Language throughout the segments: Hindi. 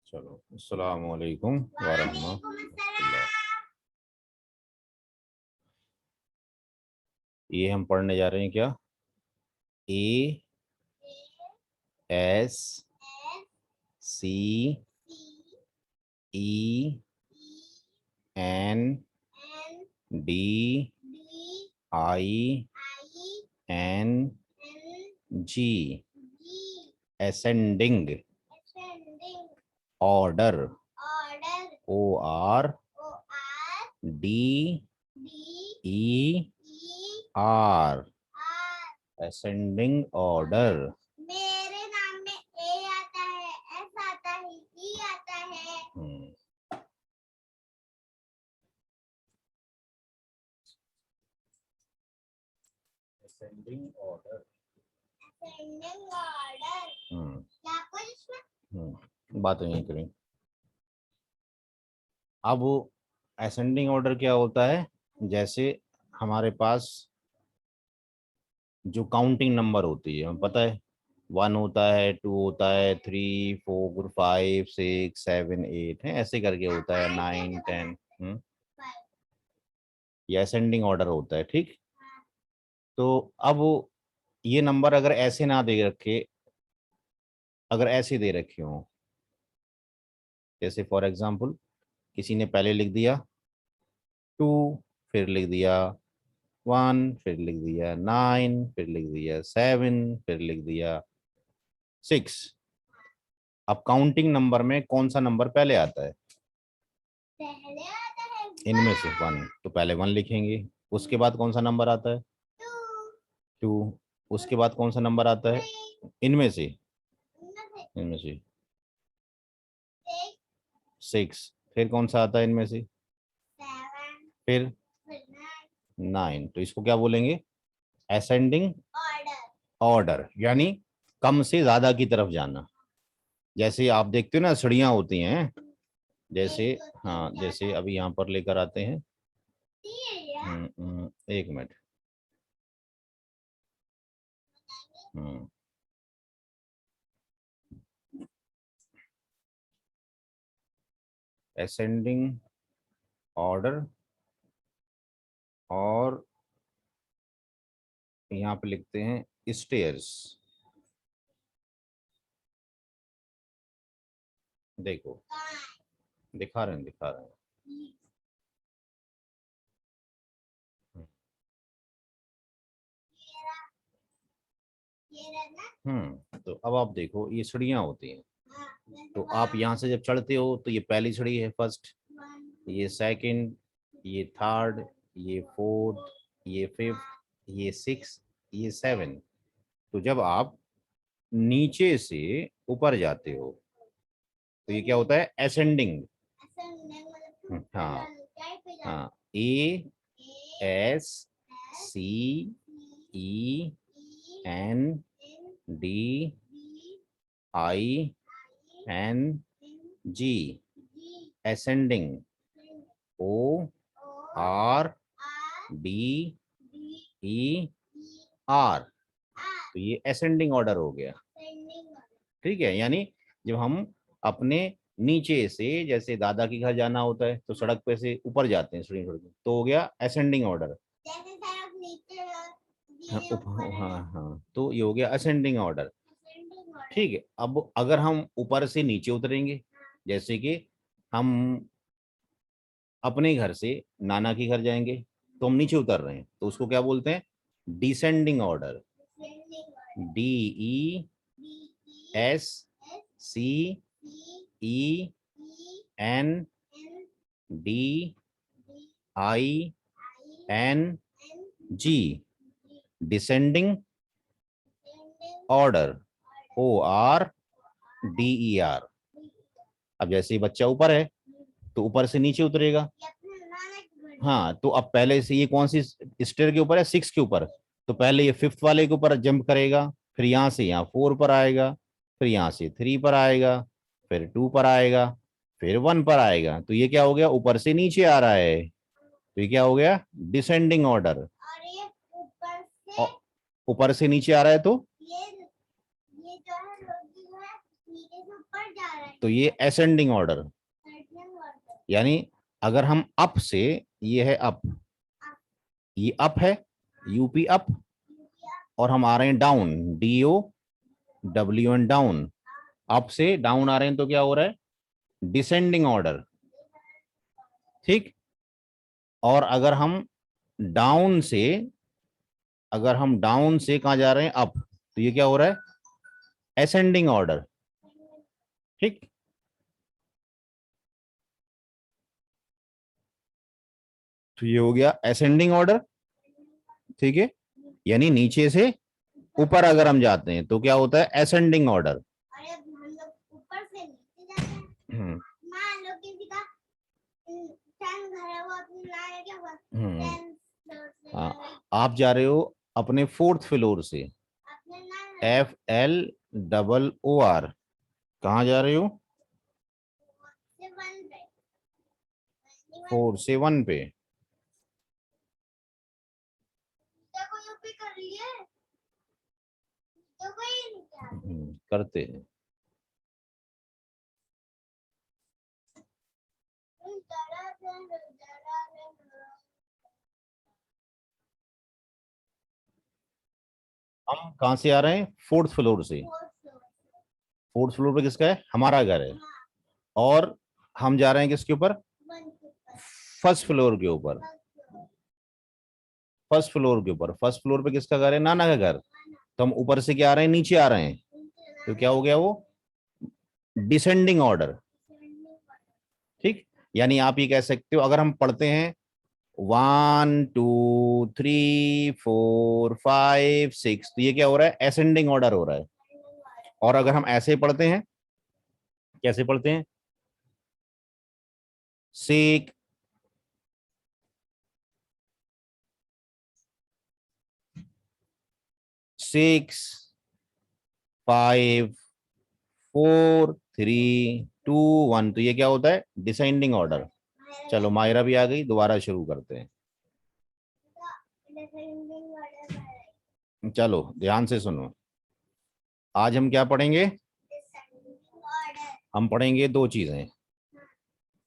चलो, अस्सलामु अलैकुम वरहमतुल्लाह। ये हम पढ़ने जा रहे हैं क्या? A S C E N D I N G, ascending order, O R D E R, ascending order. मेरे नाम में ए आता है, एस आता है, ई आता है। Ascending order. असेंडिंग ऑर्डर क्या कुछ इसमें बात नहीं करें। अब असेंडिंग ऑर्डर क्या होता है? जैसे हमारे पास जो काउंटिंग नंबर होती है, हमें पता है 1 होता है, 2 होता है, 3 4 5 6 7 8 है, ऐसे करके होता है 9 10। ये असेंडिंग ऑर्डर होता है, ठीक। तो अब ये नंबर अगर ऐसे ना दे रखे, अगर ऐसे दे रखे हो, जैसे फॉर एग्जांपल किसी ने पहले लिख दिया 2, फिर लिख दिया 1, फिर लिख दिया 9, फिर लिख दिया 7, फिर लिख दिया 6। अब काउंटिंग नंबर में कौन सा नंबर पहले आता है? पहले आता है इनमें से 1, तो पहले 1 लिखेंगे। उसके बाद कौन सा नंबर आता है? 2। उसके बाद कौन सा नंबर आता है? इनमें से इनमें से 6। फिर कौन सा आता है इनमें से? 7 फिर 9। तो इसको क्या बोलेंगे? असेंडिंग ऑर्डर, यानी कम से ज्यादा की तरफ जाना। जैसे आप देखते हो ना, सीढ़ियां होती हैं, जैसे हाँ, जैसे अभी यहाँ पर लेकर आते हैं। एक मिनट। असेंडिंग ऑर्डर, और यहाँ पे लिखते हैं स्टेयर्स। देखो, दिखा रहे हैं, दिखा रहे हैं। तो अब आप देखो, ये सीढ़ियाँ होती हैं। तो आप यहाँ से जब चढ़ते हो तो ये पहली सीढ़ी है, फर्स्ट, ये सेकंड, ये थर्ड, ये फोर्थ, ये फिफ्थ, ये सिक्स, ये सेवन। तो जब आप नीचे से ऊपर जाते हो तो ये क्या होता है? असेंडिंग। हाँ हाँ, A S C E N D I N G, ascending, O R D E R. तो ये असेंडिंग ऑर्डर हो गया, ठीक है। यानी जब हम अपने नीचे से, जैसे दादा के घर जाना होता है तो सड़क पे से ऊपर जाते हैं सीढ़ी सीढ़ी, तो हो गया असेंडिंग ऑर्डर। हाँ हाँ, तो ये हो गया असेंडिंग ऑर्डर, ठीक है। अब अगर हम ऊपर से नीचे उतरेंगे, जैसे कि हम अपने घर से नाना के घर जाएंगे, तो हम नीचे उतर रहे हैं, तो उसको क्या बोलते हैं? Descending order. D E S C E N D I N G, descending order, O R D E R. अब जैसे ही बच्चा ऊपर है तो ऊपर से नीचे उतरेगा। हाँ, तो अब पहले से ये कौन सी स्टेयर के ऊपर है? 6 के ऊपर। तो पहले ये 5th वाले के ऊपर जंप करेगा, फिर यहाँ से यहाँ 4 पर आएगा, फिर यहाँ से 3 पर आएगा, फिर 2 पर आएगा, फिर 1 पर आएगा। तो ये क्या हो गया? ऊपर से नीचे आ रहा है, तो ये क्या हो गया? Descending order. ऊपर से नीचे आ रहा है तो तो ये असेंडिंग ऑर्डर, यानी अगर हम अप से, ये है अप, ये अप है, यूपी अप, और हम आ रहे हैं down, D O W N down, up से डाउन आ रहे हैं तो क्या हो रहा है, डिसेंडिंग ऑर्डर। ठीक, और अगर हम डाउन से, अगर हम डाउन से कहां जा रहे हैं, अप, तो ये क्या हो रहा है, असेंडिंग ऑर्डर। ठीक, तो ये हो गया असेंडिंग ऑर्डर। ठीक है, यानी नीचे से ऊपर अगर हम जाते हैं तो क्या होता है, असेंडिंग ऑर्डर। अरे हम लोग ऊपर से नीचे जाते हैं। मान लो किसी का 10 घर है, वो अपनी लाए क्या हुआ 10 फ्लोर से हाँ, आप जा रहे हो अपने 4th फ्लोर से, अपने ना FLOOR, कहाँ जा रहे हो, से 1 पे 4 से 1 पे। क्या कोई यूपी कर रही है, तो कोई नहीं क्या करते हैं। हम कहाँ से आ रहे हैं, 4th फ्लोर से। 4th फ्लोर पे किसका है, हमारा घर है, और हम जा रहे हैं किसके ऊपर, 1st फ्लोर के ऊपर। 1st फ्लोर के ऊपर, 1st फ्लोर पे किसका घर है, नाना का घर। तो हम ऊपर से क्या आ रहे हैं, नीचे आ रहे हैं, तो क्या हो गया वो, डिसेंडिंग ऑर्डर। ठीक, यानी आप ये कह सकते हो, अगर हम पढ़ते हैं 1 2 3 4 5 6, तो ये क्या हो रहा है, असेंडिंग ऑर्डर हो रहा है। और अगर हम ऐसे पढ़ते हैं, कैसे पढ़ते हैं, सिक्स 6 5 4 3 2 1, तो ये क्या होता है, डिसेंडिंग ऑर्डर। चलो मायरा भी आ गई, दोबारा शुरू करते हैं। चलो ध्यान से सुनो, आज हम क्या पढ़ेंगे, हम पढ़ेंगे दो चीजें,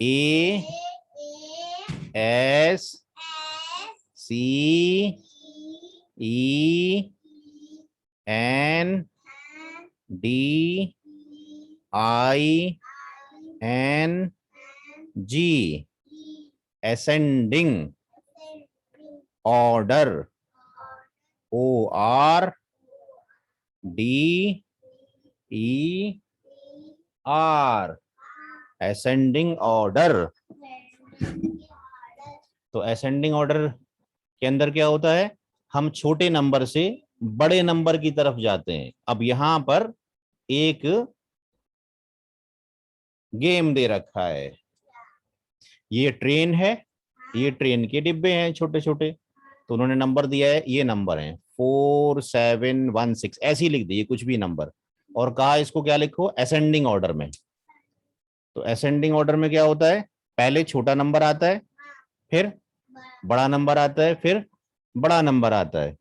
A S C E N D I N G, ascending order, OR DER, ascending order. तो असेंडिंग ऑर्डर के अंदर क्या होता है, हम छोटे नंबर से बड़े नंबर की तरफ जाते हैं। अब यहां पर एक गेम दे रखा है, ये ट्रेन है, ये ट्रेन के डिब्बे हैं छोटे छोटे, तो उन्होंने नंबर दिया है, ये नंबर है 4716, ऐसे ही लिख दिए कुछ भी नंबर, और कहा इसको क्या लिखो, असेंडिंग ऑर्डर में। तो असेंडिंग ऑर्डर में क्या होता है, पहले छोटा नंबर आता है, फिर बड़ा नंबर आता है, फिर बड़ा नंबर आता है।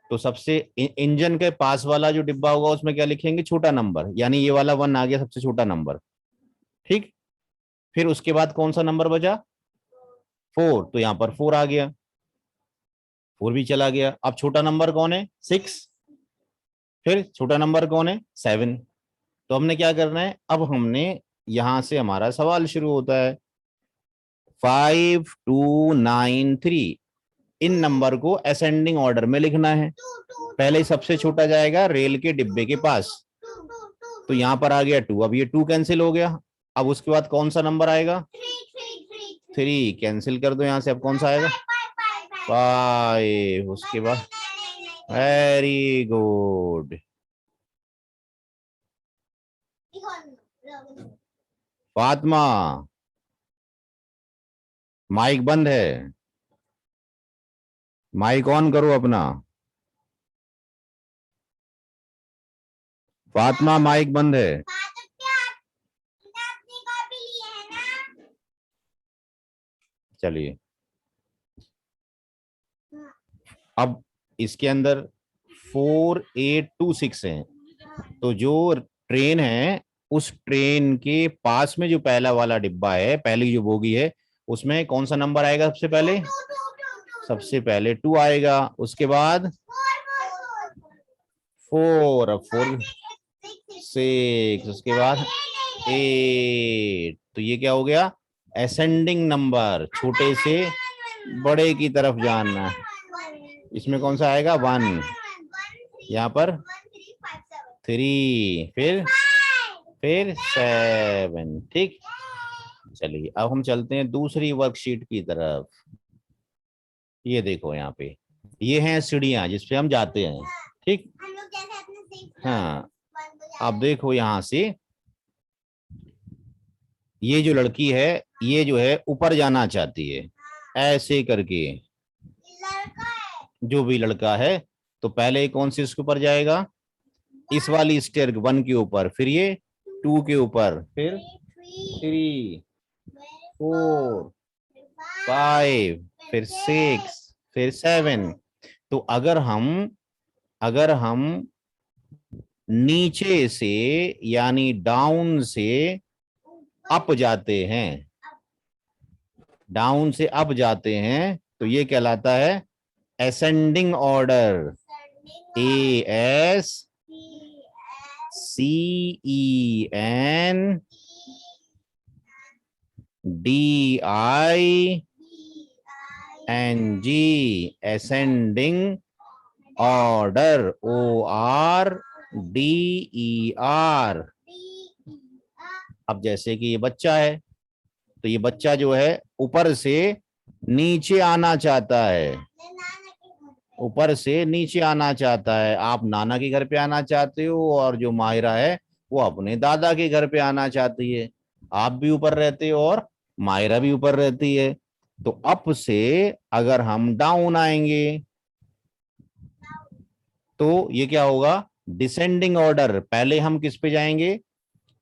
तो सबसे इंजन के पास वाला जो डिब्बा होगा उसमें क्या लिखेंगे, छोटा नंबर, यानी ये वाला 1 आ गया, सबसे छोटा नंबर। ठीक, फिर उसके बाद कौन सा नंबर बचा, 4, तो यहां पर 4 आ गया, 4 भी चला गया। अब छोटा नंबर कौन है, 6, फिर छोटा नंबर कौन है, 7। तो हमने क्या करना है, अब हमने यहां से हमारा सवाल शुरू होता है, 5293, इन नंबर को असेंडिंग ऑर्डर में लिखना है। पहले सबसे छोटा जाएगा रेल के डिब्बे के पास, तो यहां पर आ गया 2, अब ये 2 कैंसिल हो गया। अब उसके बाद कौन सा नंबर आएगा, 3 कैंसिल कर दो यहां से, अब कौन सा आएगा, 5, उसके बाद, वेरी गुड, फातिमा माइक बंद है, माइक ऑन करो अपना, फातिमा माइक बंद है। चलिए, अब इसके अंदर 4826 है, तो जो ट्रेन है उस ट्रेन के पास में जो पहला वाला डिब्बा है, पहली जो बोगी है, उसमें कौन सा नंबर आएगा सबसे पहले? सबसे पहले 2 आएगा, उसके बाद 4, अब 4 6, उसके बाद 8। तो ये क्या हो गया? असेंडिंग नंबर, छोटे से बड़े की तरफ जाना। इसमें कौन सा आएगा? 1, यहाँ पर 3, फिर 7। ठीक, चलिए अब हम चलते हैं दूसरी वर्कशीट की तरफ। ये देखो यहाँ पे ये हैं सीढ़ियां जिस पे हम जाते हैं। ठीक, हाँ, अब देखो यहाँ से ये जो लड़की है, ये जो है ऊपर जाना चाहती है ऐसे करके, जो भी लड़का है। तो पहले कौन सी उसके ऊपर जाएगा? इस वाली स्टेयर 1 के ऊपर, फिर ये 2 के ऊपर, फिर 3, 4, 5, फिर 6, फिर 7। तो अगर हम नीचे से यानी डाउन से अप जाते हैं, डाउन से अप जाते हैं, तो ये कहलाता है ascending order. ASCENDING, ascending order, ORDER। अब जैसे कि ये बच्चा है, तो ये बच्चा जो है ऊपर से नीचे आना चाहता है, ऊपर से नीचे आना चाहता है। आप नाना के घर पे आना चाहते हो और जो माहिरा है वो अपने दादा के घर पे आना चाहती है। आप भी ऊपर रहते हो और माहिरा भी ऊपर रहती है। तो अप से अगर हम डाउन आएंगे तो ये क्या होगा? Descending order. पहले हम किस पे जाएंगे?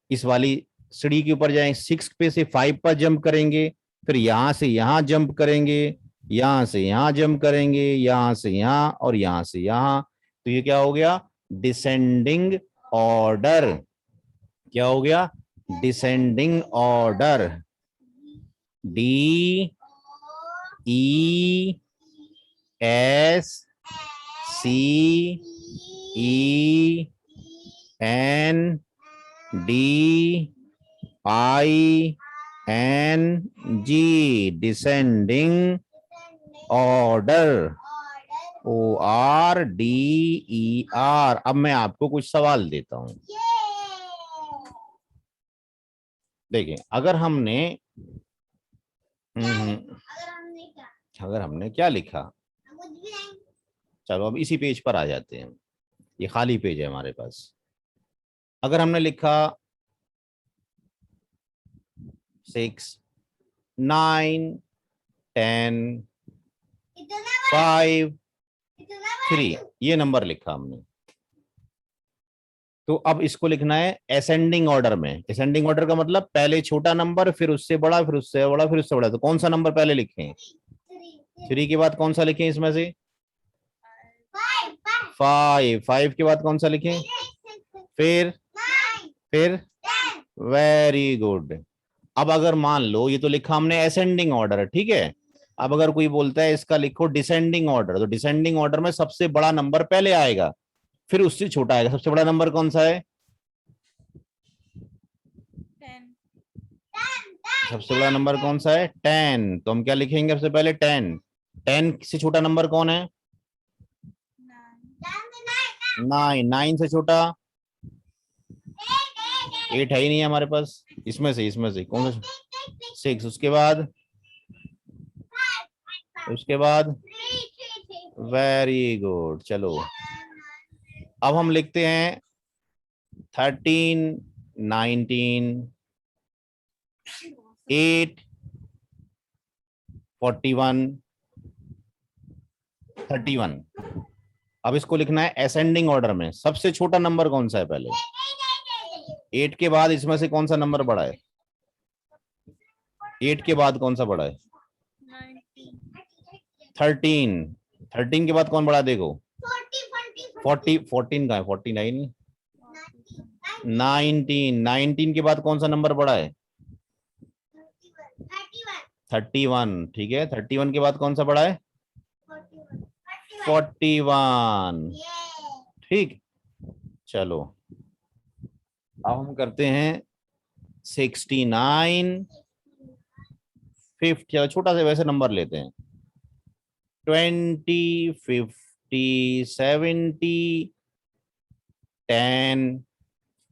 इस वाली सीढ़ी के ऊपर जाएंगे, 6 पे से 5 पर जंप करेंगे, फिर यहां से यहां जंप करेंगे, यहां से यहां जंप करेंगे, यहां से यहां और यहां से यहां। तो ये क्या हो गया? Descending order. क्या हो गया? Descending order. DESCENDING, descending order, ORDER। अब मैं आपको कुछ सवाल देता हूं। देखिए, अगर हमने क्या लिखा, चलो अब इसी पेज पर आ जाते हैं। ये खाली पेज है हमारे पास। अगर हमने लिखा 6, 9, 10, 5, 3, ये नंबर लिखा हमने। तो अब इसको लिखना है असेंडिंग ऑर्डर में। असेंडिंग ऑर्डर का मतलब पहले छोटा नंबर, फिर उससे बड़ा, फिर उससे बड़ा, फिर उससे बड़ा। तो कौन सा नंबर पहले लिखें? 3 के बाद कौन सा लिखें इसमें से? 5 के बाद कौन सा लिखें? फिर वेरी गुड। अब अगर मान लो ये तो लिखा हमने असेंडिंग ऑर्डर, ठीक है। अब अगर कोई बोलता है इसका लिखो डिसेंडिंग ऑर्डर, तो डिसेंडिंग ऑर्डर में सबसे बड़ा नंबर पहले आएगा, फिर उससे छोटा आएगा। सबसे बड़ा नंबर कौन सा है? 10। सबसे बड़ा नंबर कौन सा है? 10। तो हम क्या लिखेंगे सबसे पहले? 10। 10 से छोटा नंबर कौन है? 9। 9 से छोटा 8 है ही नहीं हमारे पास। इसमें से कौन सा? 6। उसके बाद वेरी गुड। चलो अब हम लिखते हैं 13, 19, 8, 41, 31। अब इसको लिखना है असेंडिंग ऑर्डर में। सबसे छोटा नंबर कौन सा है पहले? 8 के बाद इसमें से कौन सा नंबर बड़ा है? 8 के बाद कौन सा बड़ा है? 13। 13 के बाद कौन बड़ा? देखो 14 का है, 49, 19 के बाद कौन सा नंबर बड़ा है? 31। ठीक है, 31 के बाद कौन सा बड़ा है? 41। ठीक, चलो अब हम करते हैं 69, 50। चलो छोटा सा वैसे नंबर लेते हैं। 20, 50, 70, 10।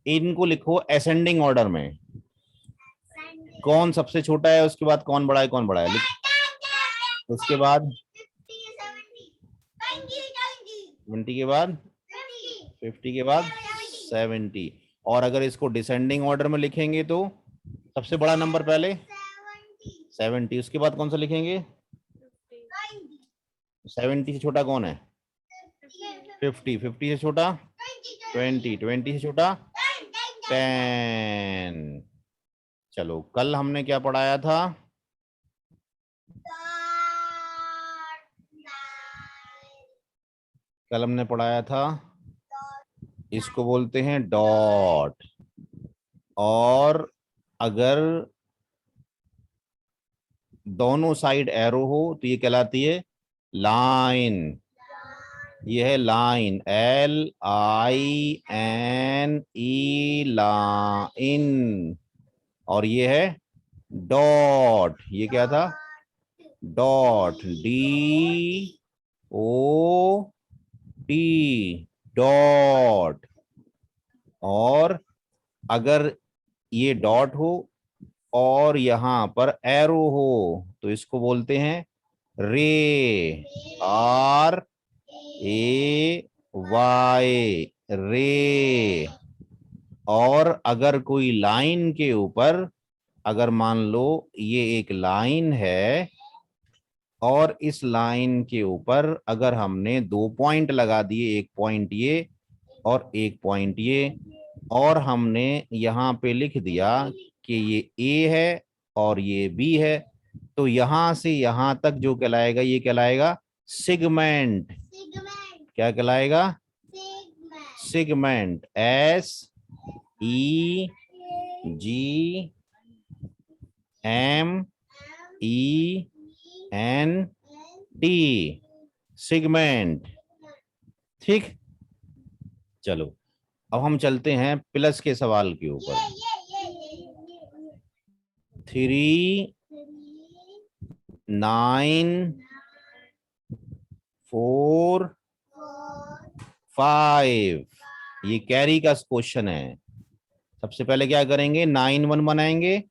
इनको लिखो असेंडिंग ऑर्डर में, कौन सबसे छोटा है, उसके बाद कौन बड़ा है, कौन बड़ा है, लिख। उसके बाद 20 के बाद 50 के बाद 70। और अगर इसको डिसेंडिंग ऑर्डर में लिखेंगे तो सबसे बड़ा नंबर पहले 70, उसके बाद कौन सा लिखेंगे? 70 से छोटा कौन है? 50, 50 से छोटा 20, 20 से छोटा 10। चलो कल हमने क्या पढ़ाया था? कल हमने पढ़ाया था, इसको बोलते हैं डॉट। और अगर दोनों साइड एरो हो तो ये कहलाती है लाइन। ये है लाइन, LINE, लाइन। और ये है डॉट, ये क्या था? Dot, DOT, dot. और अगर ये डॉट हो और यहां पर एरो हो तो इसको बोलते हैं रे, RAY, रे। और अगर कोई लाइन के ऊपर, अगर मान लो ये एक लाइन है और इस लाइन के ऊपर अगर हमने 2 पॉइंट लगा दिए, एक पॉइंट ये और एक पॉइंट ये, और हमने यहाँ पे लिख दिया कि ये A है और ये B है, तो यहां से यहां तक जो कहलाएगा ये कहलाएगा सिगमेंट। क्या कहलाएगा? Segment, SEGMENT, segment. ठीक, चलो अब हम चलते हैं प्लस के सवाल के ऊपर। 3, 9, 4, 5, ये कैरी का क्वेश्चन है। सबसे पहले क्या करेंगे? 9 1 बनाएंगे,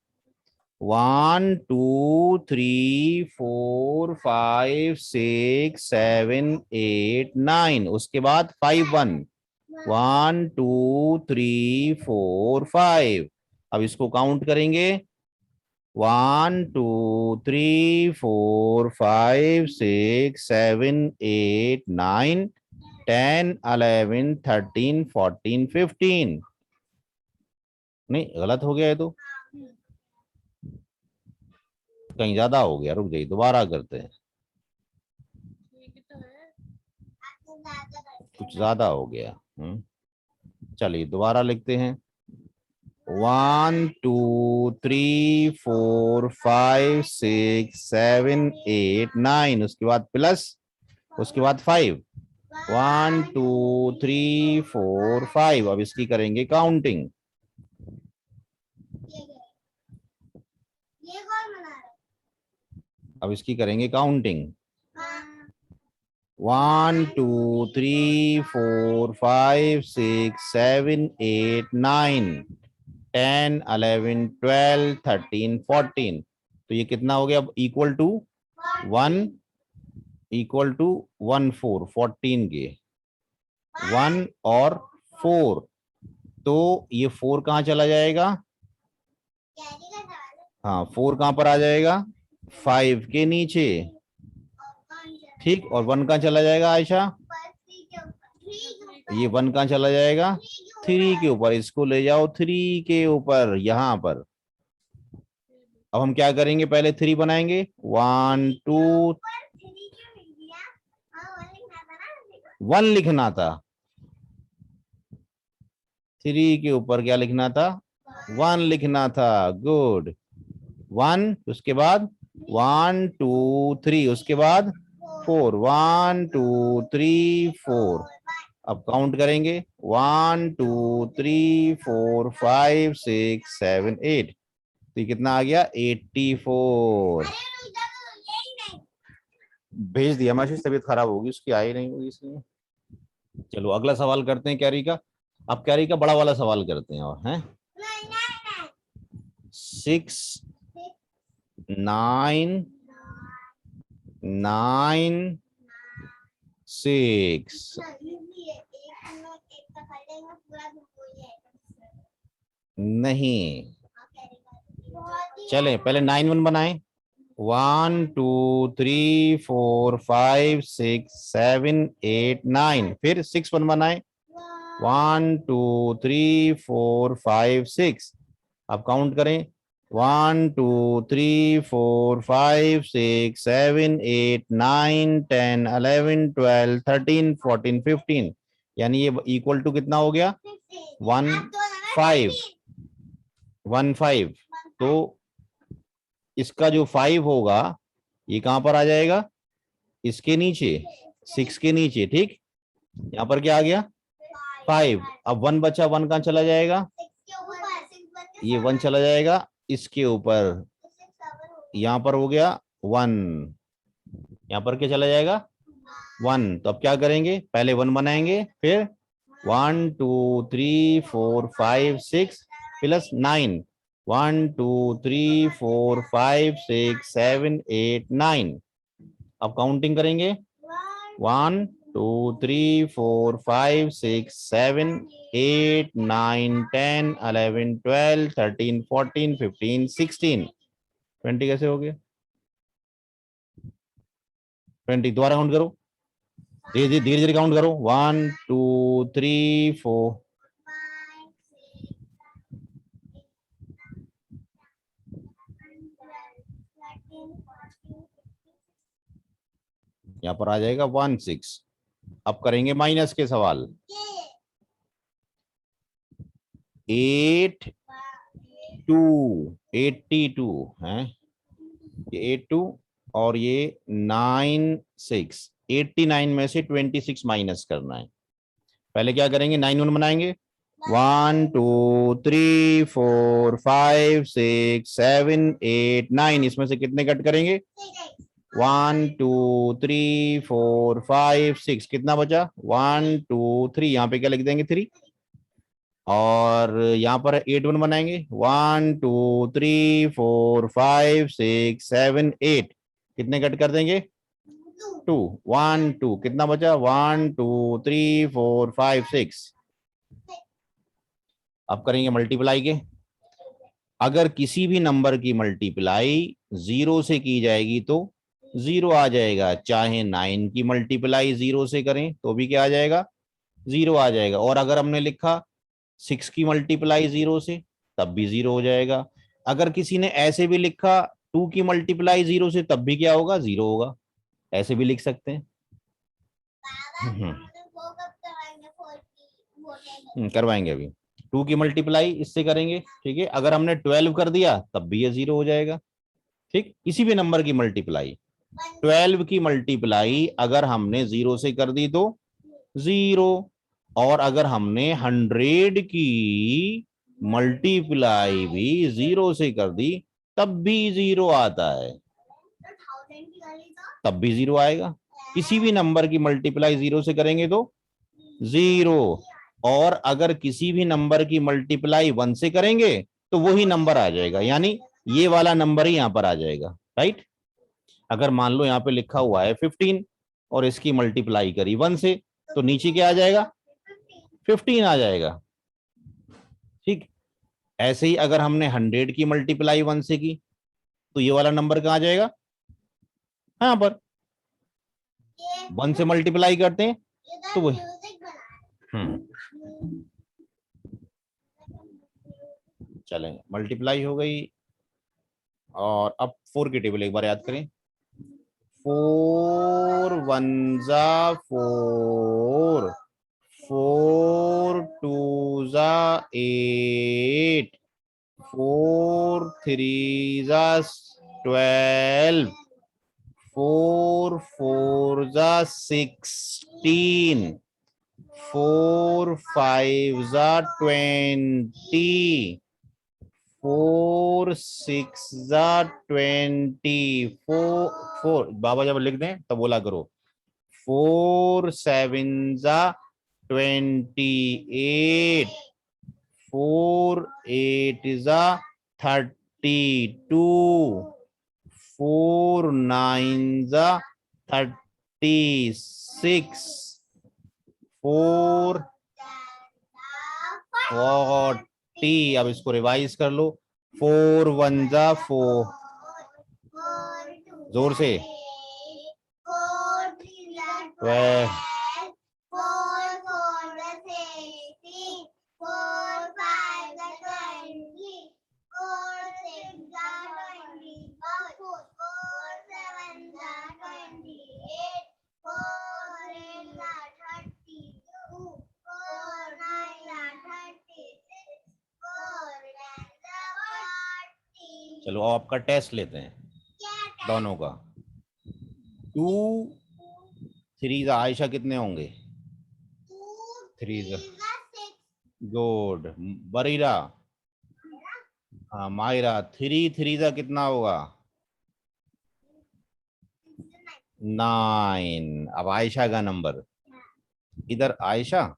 1 2 3 4 5 6 7 8 9। उसके बाद 5 1, 1 2 3 4 5। अब इसको काउंट करेंगे, 1 2 3 4 5 6 7 8 9 10 11 13 14 15। नहीं, गलत हो गया है तो, कहीं ज्यादा हो गया, रुक जाइए दोबारा करते हैं, कुछ ज्यादा हो गया। चलिए दोबारा लिखते हैं, 1 2 3 4 5 6 7 8 9। उसके बाद प्लस, उसके बाद 5, 1 2 3 4 5। अब इसकी करेंगे काउंटिंग। अब इसकी करेंगे काउंटिंग, 1 2 3 4 5 6 7 8 9 10 11 12 13 14। तो ये कितना हो गया? अब इक्वल टू 1, इक्वल टू 1 4, 14 के 1 और 4। तो ये 4 कहाँ चला जाएगा? हाँ, 4 कहाँ पर आ जाएगा? 5 के नीचे। ठीक, और 1 कहाँ चला जाएगा आयशा? ये 1 कहाँ चला जाएगा? 3 के ऊपर। इसको ले जाओ 3 के ऊपर, यहां पर। अब हम क्या करेंगे? पहले 3 बनाएंगे, 1 2 1 लिखना था, 3 के ऊपर क्या लिखना था? 1 लिखना था। गुड। 1, उसके बाद 1 2 3, उसके बाद 4, 1 2 3 4। अब काउंट करेंगे 1 2 3 4 5 6 7 8। तो ये कितना आ गया? 84। भेज दिया मैसेज, तबीयत खराब होगी उसकी, आई नहीं होगी इसलिए। चलो अगला सवाल करते हैं कैरी का। अब कैरी का बड़ा वाला सवाल करते हैं। और हैं 6 9 9 6। नहीं, चलें पहले 9 1 बनाएं। 1 2 3 4 5 6 7 8 9। फिर 6 1 बनाएं। 1 2 3 4 5 6। अब काउंट करें 1 2 3 4 5 6 7 8 9 10 11 12 13 14 15। यानी ये इक्वल टू कितना हो गया? 1 5 1 5। तो इसका जो 5 होगा ये कहां पर आ जाएगा? इसके नीचे, 6 के नीचे। ठीक, यहां पर क्या आ गया? 5। अब 1 बचा, 1 कहां चला जाएगा? ये 1 चला जाएगा इसके ऊपर, यहां पर हो गया 1। यहां पर क्या चला जाएगा? 1। तो अब क्या करेंगे? पहले 1 बनाएंगे, फिर 1 2 3 4 5 6 प्लस 9। 1 2 3 4 5 6 7 8 9। अब काउंटिंग करेंगे 1 2 3 4 5 6 7 8 9 10 11 12 13 14 15 16। 20 कैसे हो गया? 20 दोबारा काउंट करो, धीरे धीरे काउंट करो। 1 2 3 4। यहाँ पर आ जाएगा 1 6। अब करेंगे माइनस के सवाल। 8 2 82 है, ये 82 और ये 9 6। 89 में से 26 माइनस करना है। पहले क्या करेंगे? 9 1 बनाएंगे। 1 2 3 4 5 6 7 8 9। इसमें से कितने कट करेंगे? 1 2 3 4 5 6। कितना बचा? 1 2 3। यहाँ पे क्या लिख देंगे? 3। और यहाँ पर 8 1 बनाएंगे। 1 2 3 4 5 6 7 8। कितने कट कर देंगे? 2। 1 2। कितना बचा? 1 2 3 4 5 6। अब करेंगे मल्टीप्लाई के। अगर किसी भी नंबर की मल्टीप्लाई 0 से की जाएगी तो 0 आ जाएगा। चाहे 9 की मल्टीप्लाई 0 से करें तो भी क्या आ जाएगा? 0 आ जाएगा। और अगर हमने लिखा 6 की मल्टीप्लाई 0 से, तब भी 0 हो जाएगा। अगर किसी ने ऐसे भी लिखा 2 की मल्टीप्लाई 0 से, तब भी क्या होगा? 0 होगा। ऐसे भी लिख सकते हैं। करवाएंगे अभी। 2 की मल्टीप्लाई इससे करेंगे, ठीक है। अगर हमने 12 कर दिया तब भी ये 0 हो जाएगा। ठीक, किसी भी नंबर की मल्टीप्लाई, 12 की मल्टीप्लाई अगर हमने 0 से कर दी तो 0। और अगर हमने 100 की मल्टीप्लाई भी 0 से कर दी तब भी 0 आता है, तब भी 0 आएगा। किसी भी नंबर की मल्टीप्लाई 0 से करेंगे तो 0। और अगर किसी भी नंबर की मल्टीप्लाई 1 से करेंगे तो वही नंबर आ जाएगा, यानी ये वाला नंबर ही यहां पर आ जाएगा। राइट। अगर मान लो यहाँ पे लिखा हुआ है 15 और इसकी मल्टीप्लाई करी 1 से, तो नीचे क्या आ जाएगा? 15 आ जाएगा। ठीक, ऐसे ही अगर हमने 100 की मल्टीप्लाई 1 से की तो ये वाला नंबर कहाँ आ जाएगा? यहाँ पर 1 से मल्टीप्लाई करते हैं तो वही। चलें, मल्टीप्लाई हो गई। और अब 4 की टेबल एक बार याद करें। 4 1 जा 4, 4 टू जा 8, 4 3 जा 12, 4 4 जा 16, 4 5 जा 20, 4 6 जा 24। बाबा जब लिख दें तब बोला करो। 4 7 जा 28, 4 8 जा 32, 4 9 जा 36, 4 40। अब इसको रिवाइज कर लो। 4 1 जा 4, जोर से 12, चलो आपका टेस्ट लेते हैं दोनों का। 2 3 आयशा कितने होंगे? 3 गुड। बरीरा, हाँ मायरा 3 3 कितना होगा? 9। अब आयशा का नंबर, इधर आयशा,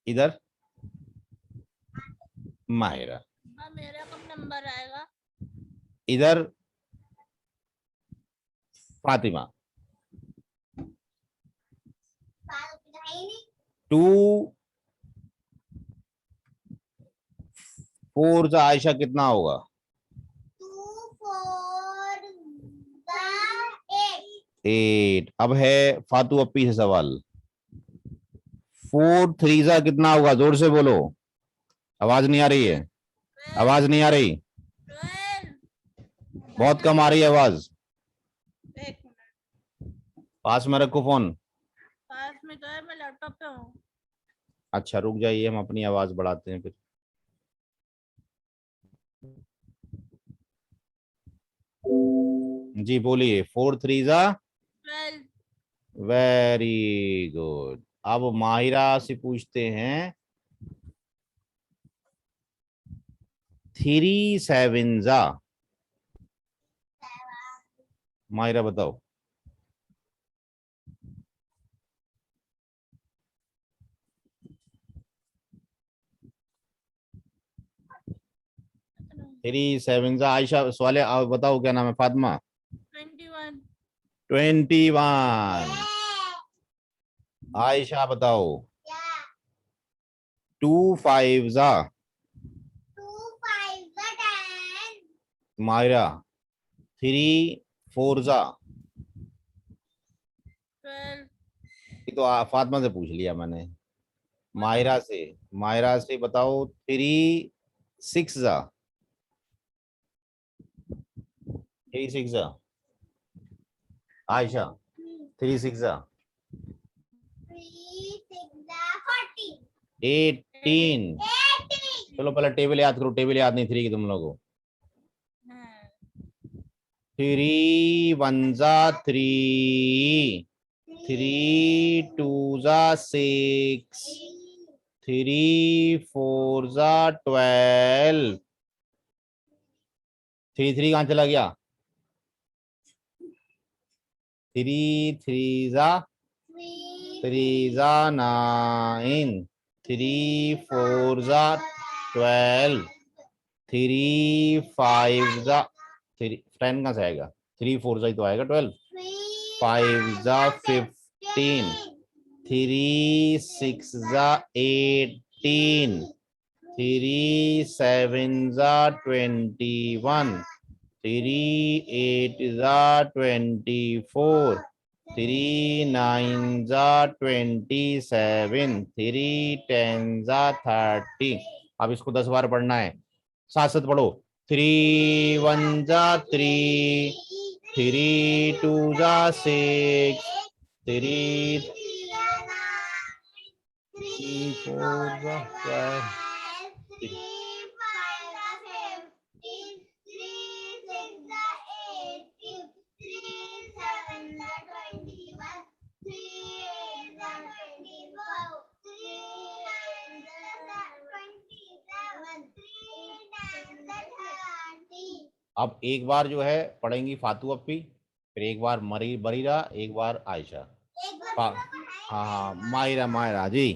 इधर मायरा। मेरा कब नंबर आएगा? इधर फातिमा। 2 4 आयशा कितना होगा? 8। अब है फातू अप्पी से सवाल। 4 3 कितना होगा? जोर से बोलो, आवाज नहीं आ रही है, आवाज नहीं आ रही, 12। बहुत कम आ रही है आवाज। एक मिनट, पास में रखो फोन। पास में तो है, मैं लैपटॉप पे हूँ। अच्छा रुक जाइए, हम अपनी आवाज बढ़ाते हैं फिर। जी बोलिए। 4 3 12। Very good. अब माहिरा से पूछते हैं 3 7 माहिरा बताओ। थ्री 7 आयशा सवाल बताओ, क्या नाम है? फातिमा। 21। 21। आयशा बताओ। 2 5 मायरा। 3 4 12। ये तो फातिमा से पूछ लिया मैंने। मायरा से, मायरा से बताओ। 3 6 3 6 आयशा। 3 6 18। चलो पहले टेबल याद करो, टेबल याद नहीं 3 की तुम लोगों को। 3 1 3, 3 2 6, 3 4 12। 3 3 कहाँ चला गया? 3 3 3 9, 3 4 12, 3 5 3 10 कहाँ से आएगा? 3 4 ही तो आएगा 12। 5 15, 3 6 18, 3 7 21, 3 8 24, 3 9 27, 3 10 30। अब इसको 10 बार पढ़ना है, साथ साथ पढ़ो। 3 1 3, 3 2 6, 3 3 4 the 12 3 5 the 15, 3 6 the 18, 3 7 the 21, 3 8 the 24, 3 9 the 27, 3 9 the 30. अब एक बार जो है पढ़ेंगी फातू अप्पी, फिर एक बार बरीरा, एक बार आयशा। एक बार हाँ पूरा पढ़ाएंगे। हाँ, मायरा मायरा जी,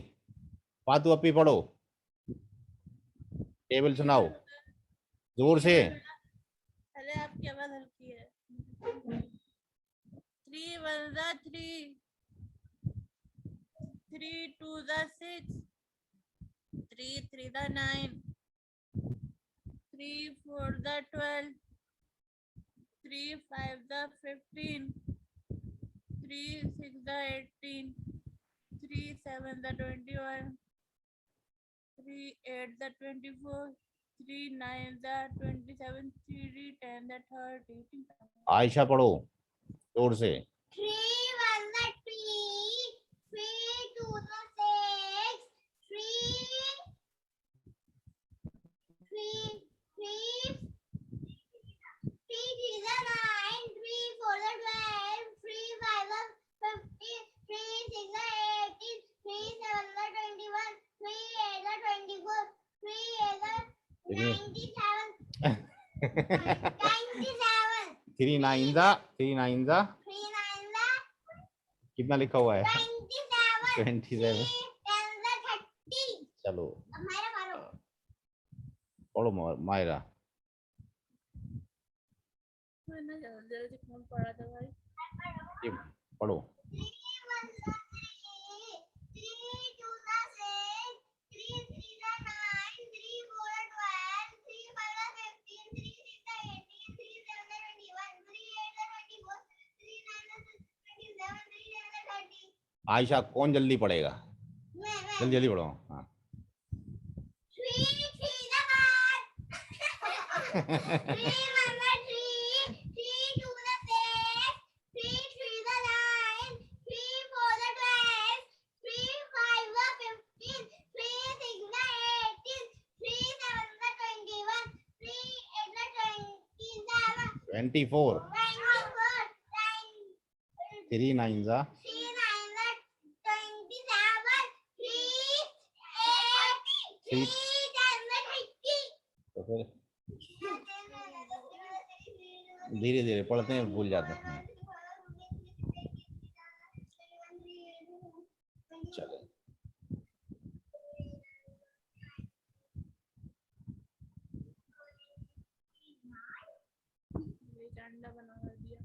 फातू अप्पी पढ़ो, टेबल सुनाओ जोर से। अरे आपकी आवाज हल्की है। 3 1 the 3, 3 2 the 6, 3 3 the 9, 3 4 the 12, 3 5 the 15, 3 6 the 18, 3 7 the 21, 3 8 the 24, 3 9 the 27, 3 10 the 30. Ayesha पढ़ो जोर से। 3 1 the 3, 3 2 the 6, 3 3 3 the 9, 3 4 the 12, 3 5 the 15, 3 6 the 18, 3 7 the 21, 3 8 the 24, 3 8 the 97, 97, 3 9 दा 3 9 दा 3 9 the कितना लिखा हुआ है? 27, 27। 10 the 30. चलो अब मेरा मारो। पढ़ो मायरा। मैंने जल्दी कौन पढ़ा था भाई? ये पढ़ो। 3 1 the 3, 3 2 the 6, 3 3 the 9, 3 4 the 12, 3 5 the 15, 3 6 the 18, 3 7 the 21, 3 8 the 24, 3 9 the 27, 3 10 the 30. Ayesha कौन जल्दी पढ़ेगा? मैं जल्दी जल्दी पढ़ो। हाँ 3 3 the 5, 3 1 the 3, 3 2 the 6, 3 3 the 9, 3 4 the 12, 3 5 the 15, 3 6 the 18, 3 7 the 21, 3 8 the 27, 24। 24, 3 9 दा 3 9 the 27, 3 8, 3 10 the 30. तो फिर धीरे धीरे पढ़ते हैं, भूल जाते हैं। चलो अंडा बना दिया।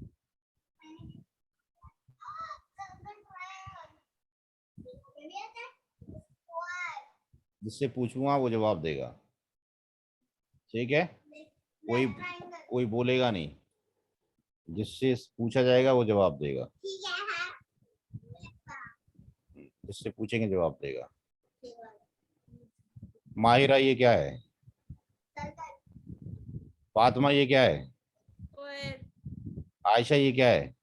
जिससे पूछूंगा वो जवाब देगा, ठीक है? कोई बोलेगा नहीं, जिससे पूछा जाएगा वो जवाब देगा, जिससे पूछेंगे जवाब देगा। माहिरा ये क्या है? फातिमा ये क्या है? आयशा ये क्या है?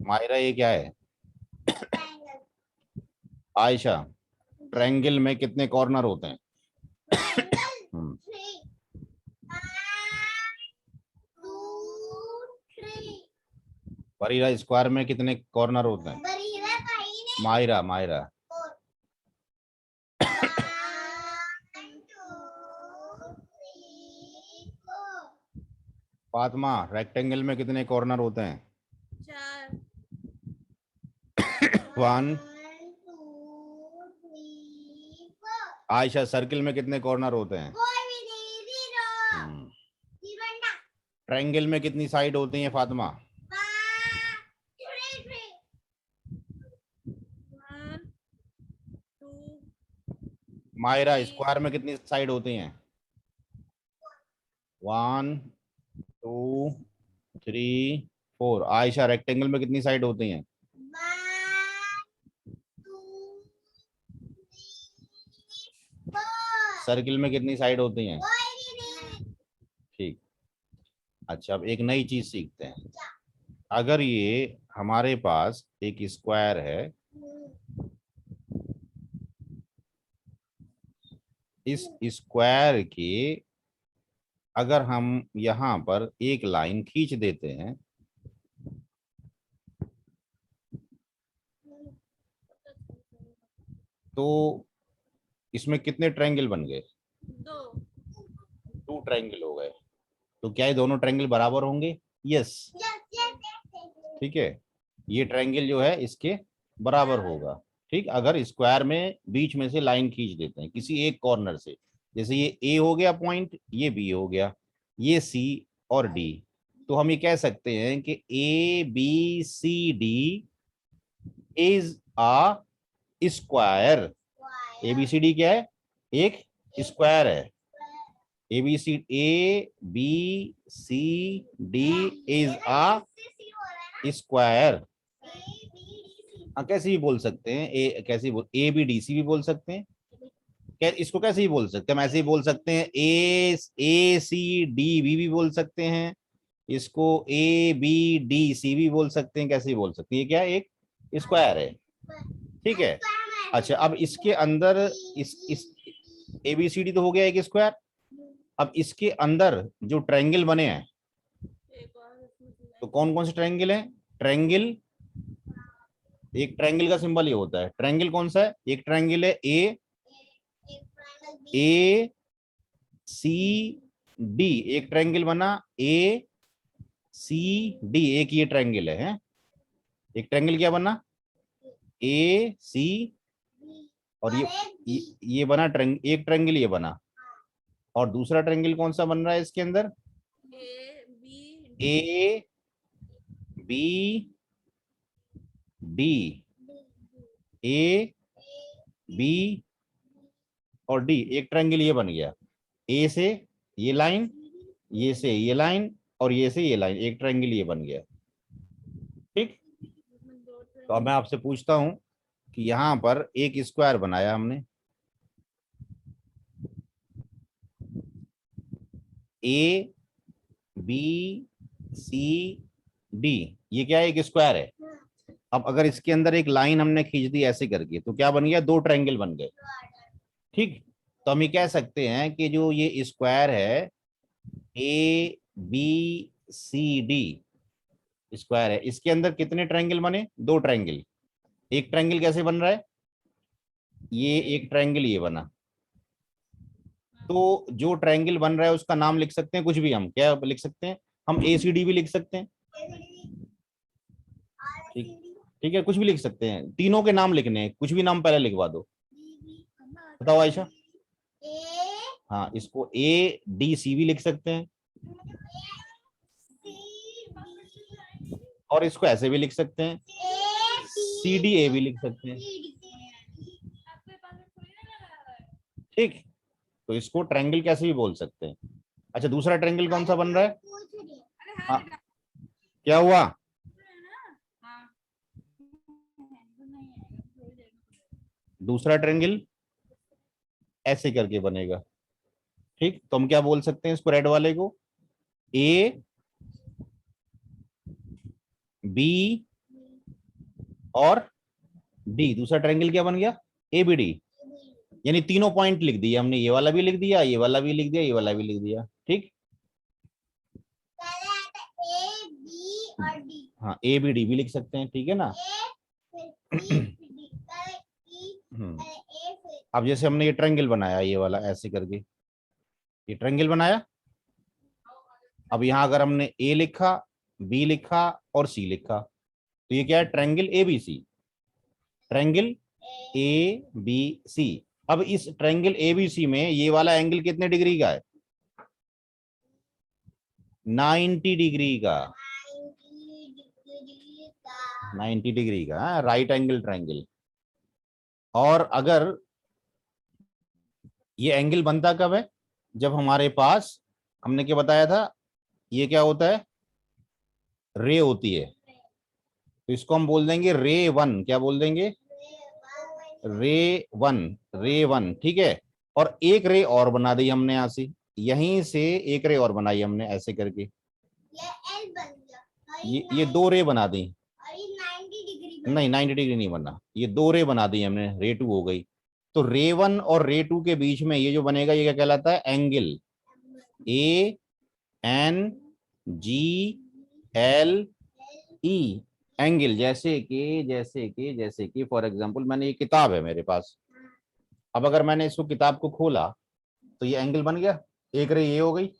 माहिरा ये क्या है? आयशा ट्रायंगल में कितने कॉर्नर होते हैं? बरीरा स्क्वायर में कितने कॉर्नर होते हैं? माहिरा माहिरा फातिमा रेक्टेंगल में कितने कॉर्नर होते हैं? 4। 1 आयशा सर्किल में कितने कॉर्नर होते हैं? ट्रायंगल में कितनी साइड होती हैं फातिमा? 1 2 माहिरा स्क्वायर में कितनी साइड होती हैं? 1 2 3 4 आयशा रेक्टेंगल में कितनी साइड होती हैं? 1 2 3 4 सर्किल में कितनी साइड होती हैं? ठीक। अच्छा अब एक नई चीज सीखते हैं। अगर ये हमारे पास एक स्क्वायर है इस स्क्वायर के अगर हम यहाँ पर एक लाइन खींच देते हैं तो इसमें कितने ट्रायंगल बन गए? 2। 2 ट्रायंगल हो गए। तो क्या ये दोनों ट्रायंगल बराबर होंगे? यस। ठीक है, ये ट्रायंगल जो है इसके बराबर होगा। ठीक, अगर स्क्वायर में बीच में से लाइन खींच देते हैं किसी एक कॉर्नर से, जैसे ये ए हो गया पॉइंट, ये बी हो गया, ये सी और डी, तो हम ये कह सकते हैं कि A B C D is a square. A B C D क्या है? एक स्क्वायर है। A B C D is a square. हाँ, कैसे भी बोल सकते हैं, ए बी डी सी भी बोल सकते हैं। इसको कैसे ही बोल सकते हैं? हम ऐसे ही बोल सकते हैं, ए सी डी भी बोल सकते हैं, इसको ए बी डी सी भी बोल सकते हैं, कैसे ही बोल सकते हैं। ये क्या है? एक स्क्वायर है। ठीक है। अच्छा, अब इसके अंदर इस ए बी सी डी तो हो गया एक स्क्वायर। अब इसके अंदर जो ट्रायंगल बने हैं तो कौन कौन से ट्रायंगल हैं? ट्रायंगल, एक ट्रायंगल का सिंबल ये होता है। ट्रायंगल कौन सा है? एक ट्रायंगल है ए सी डी, एक ट्रायंगल बना ए सी डी, एक ये ट्रायंगल है। एक ट्रायंगल क्या बना? ए सी, और ये बना ट्रायंगल, एक ट्रायंगल ये बना। और दूसरा ट्रायंगल कौन सा बन रहा है इसके अंदर? A B D, A B और डी, एक ट्रायंगल ये बन गया। ए से ये लाइन, ये से ये लाइन और ये से ये लाइन, एक ट्रायंगल ये बन गया। ठीक, तो अब मैं आपसे पूछता हूं कि यहां पर एक स्क्वायर बनाया हमने, ए बी सी डी, ये क्या है? एक स्क्वायर है। अब अगर इसके अंदर एक लाइन हमने खींच दी ऐसे करके तो क्या बन गया? 2 ट्रायंगल बन गए। ठीक, तो हम ये कह सकते हैं कि जो ये स्क्वायर है A B C D square है, इसके अंदर कितने ट्रायंगल बने? 2 ट्रायंगल। एक ट्रायंगल कैसे बन रहा है? ये एक ट्रायंगल ये बना। तो जो ट्रायंगल बन रहा है उसका नाम लिख सकते हैं कुछ भी। हम क्या लिख सकते हैं? हम ए सी डी भी लिख सकते हैं। ठीक, ठीक है, कुछ भी लिख सकते हैं, तीनों के नाम लिखने हैं, कुछ भी नाम पहले लिखवा दो। बताओ आयशा। हाँ, इसको ए डी सी भी लिख सकते हैं, और इसको ऐसे भी लिख सकते हैं, सी डी ए भी लिख सकते हैं। ठीक, तो इसको ट्रायंगल कैसे भी बोल सकते हैं। अच्छा, दूसरा ट्रायंगल कौन सा बन रहा है? हाँ, क्या हुआ? दूसरा ट्रायंगल ऐसे करके बनेगा। ठीक, तो हम क्या बोल सकते हैं इसको? रेड वाले को ए बी और डी, दूसरा ट्रायंगल क्या बन गया? ए बी डी, यानी तीनों पॉइंट लिख दिए हमने, ये वाला भी लिख दिया, ये वाला भी लिख दिया, ये वाला भी लिख दिया। ठीक, ए बी और डी। हाँ, ए बी डी भी लिख सकते हैं। ठीक है ना। अब जैसे हमने ये ट्रायंगल बनाया, ये वाला ऐसे करके ये ट्रायंगल बनाया। अब यहाँ अगर हमने ए लिखा, बी लिखा और सी लिखा तो ये क्या है? Triangle A B C, triangle A B C. अब इस ट्रायंगल ए बी सी में ये वाला एंगल कितने डिग्री का है? 90 डिग्री का। 90 डिग्री का राइट एंगल ट्रायंगल। और अगर ये एंगल बनता कब है? जब हमारे पास, हमने क्या बताया था, ये क्या होता है? रे होती है। तो इसको हम बोल देंगे रे वन। क्या बोल देंगे? रे वन, रे वन। ठीक है, और एक रे और बना दी हमने यहां से, यहीं से एक रे और बनाई हमने ऐसे करके, ये एल बन गया। ये 2 रे बना दी। और ये 90 डिग्री नहीं, 90 डिग्री नहीं बना, ये 2 रे बना दी हमने, रे 2 हो गई। तो रे 1 और रे 2 के बीच में ये जो बनेगा ये क्या कहलाता है? Angle. A N G L E, angle. जैसे कि फॉर एग्जांपल मैंने ये किताब है मेरे पास, अब अगर मैंने इसको किताब को खोला तो ये एंगल बन गया। एक रे ये हो गई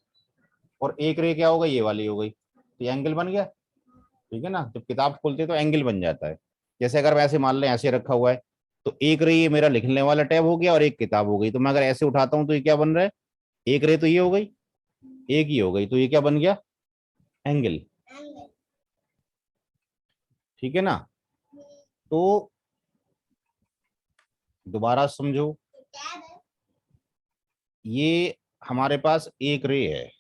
और एक रे क्या हो गई? ये वाली हो गई, तो ये एंगल बन गया। ठीक है ना, जब किताब खोलते हैं तो एंगल बन जाता है। जैसे अगर मैं ऐसे मान लें ऐसे रखा हुआ है तो एक रे ये मेरा लिखने वाला टैब हो गया और एक किताब हो गई, तो मैं अगर ऐसे उठाता हूं तो ये क्या बन रहा है? एक रे तो ये हो गई, एक ही हो गई, तो ये क्या बन गया? एंगल। ठीक है ना, तो दोबारा समझो, ये हमारे पास एक रे है,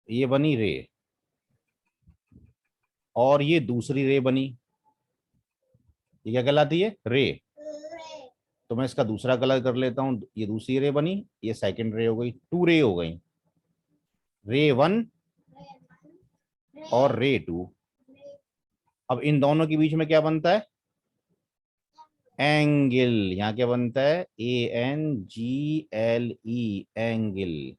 ये बनी रे, और ये दूसरी रे बनी, ये क्या कहलाती है? रे। तो मैं इसका दूसरा कलर कर लेता हूं, ये दूसरी रे बनी, ये सेकंड रे हो गई, टू रे हो गई, रे 1 और रे 2। अब इन दोनों के बीच में क्या बनता है? एंगल। यहाँ क्या बनता है? ANGLE, angle.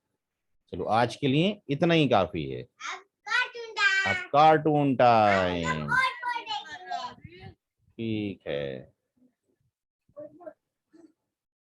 चलो आज के लिए इतना ही काफी है। अब कार्टून टाइम। ठीक है।